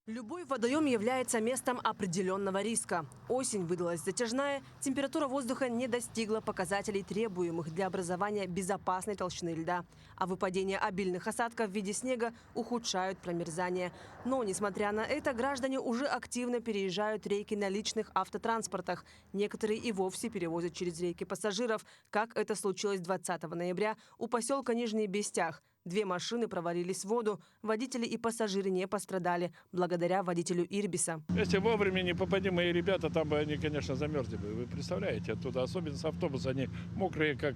Любой водоем является местом определенного риска. Осень выдалась затяжная, температура воздуха не достигла показателей, требуемых для образования безопасной толщины льда. А выпадение обильных осадков в виде снега ухудшают промерзание. Но, несмотря на это, граждане уже активно переезжают реки на личных автотранспортах. Некоторые и вовсе перевозят через реки пассажиров, как это случилось 20 ноября у поселка Нижний Бестях. 2 машины провалились в воду, водители и пассажиры не пострадали, благодаря водителю Ирбиса. Если вовремя не попади мои ребята, там бы они, конечно, замерзли бы. Вы представляете, оттуда, особенно с автобуса, они мокрые, как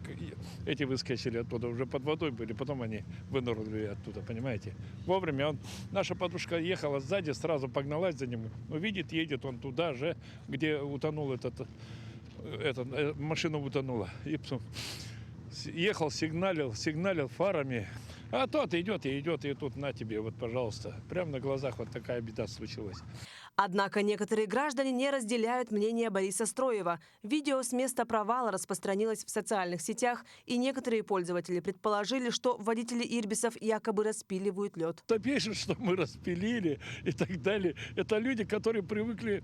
эти выскочили оттуда, уже под водой были, потом они вынырнули оттуда, понимаете. Вовремя наша подружка ехала сзади, сразу погналась за ним, увидит, едет он туда же, где утонул машина утонула. И ехал, сигналил фарами. А тот идет, и тут на тебе, вот, пожалуйста. Прямо на глазах вот такая беда случилась. Однако некоторые граждане не разделяют мнение Бориса Строева. Видео с места провала распространилось в социальных сетях, и некоторые пользователи предположили, что водители Ирбисов якобы распиливают лед. Кто пишет, что мы распилили и так далее, это люди, которые привыкли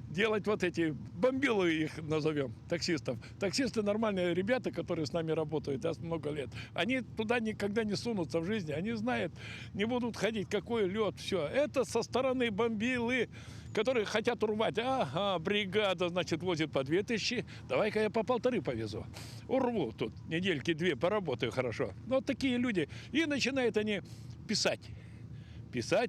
делать вот эти бомбилы, их назовем, таксистов. Таксисты нормальные ребята, которые с нами работают много лет. Они туда никогда не сунутся в жизни. Они знают, не будут ходить, какой лед, все. Это со стороны бомбилы, которые хотят урвать. Ага, бригада, значит, возит по 2000. Давай-ка я по 1,5 повезу. Урву тут недельки 2, поработаю хорошо. Вот такие люди. И начинают они писать,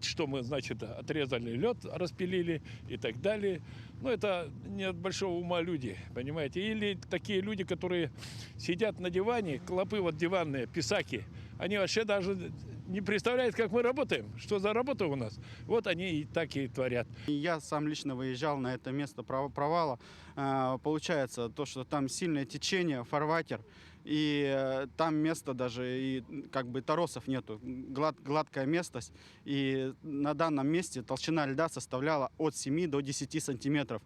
что мы, значит, отрезали лед, распилили и так далее. Но это не от большого ума люди, понимаете. Или такие люди, которые сидят на диване, клопы вот диванные, писаки, они вообще даже не представляют, как мы работаем, что за работа у нас. Вот они и так и творят. Я сам лично выезжал на это место провала. Получается, то, что там сильное течение, фарватер, и там места даже, и как бы торосов нету, гладкая местность. И на данном месте толщина льда составляла от 7 до 10 сантиметров,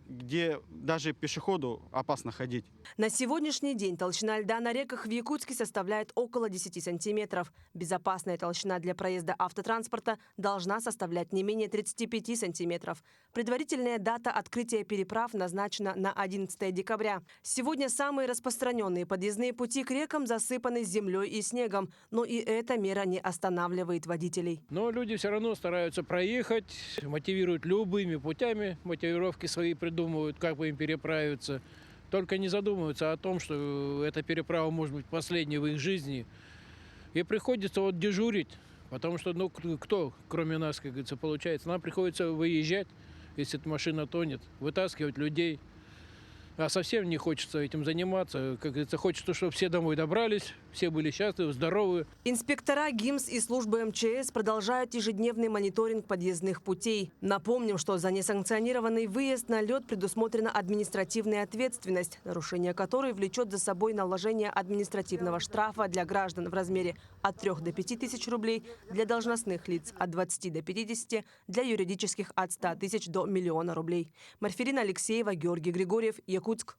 где даже пешеходу опасно ходить. На сегодняшний день толщина льда на реках в Якутске составляет около 10 сантиметров. Безопасная толщина для проезда автотранспорта должна составлять не менее 35 сантиметров. Предварительная дата открытия переправ назначена на 11 декабря. Сегодня самые распространенные подъездные пути к рекам засыпаны землей и снегом. Но и эта мера не останавливает водителей. Но люди все равно стараются проехать, мотивируют любыми путями, мотивировки свои придумывают, как бы им переправиться. Только не задумываются о том, что эта переправа может быть последней в их жизни. И приходится вот дежурить, потому что, ну, кто, кроме нас, как говорится, получается. Нам приходится выезжать, если эта машина тонет, вытаскивать людей. А совсем не хочется этим заниматься. Как говорится, хочется, чтобы все домой добрались, все были счастливы, здоровы. Инспектора ГИМС и службы МЧС продолжают ежедневный мониторинг подъездных путей. Напомним, что за несанкционированный выезд на лед предусмотрена административная ответственность, нарушение которой влечет за собой наложение административного штрафа для граждан в размере от 3 до 5 тысяч рублей, для должностных лиц от 20 до 50, для юридических от 100 тысяч до 1 000 000 рублей. Марферина Алексеева, Георгий Григорьев, Якутск.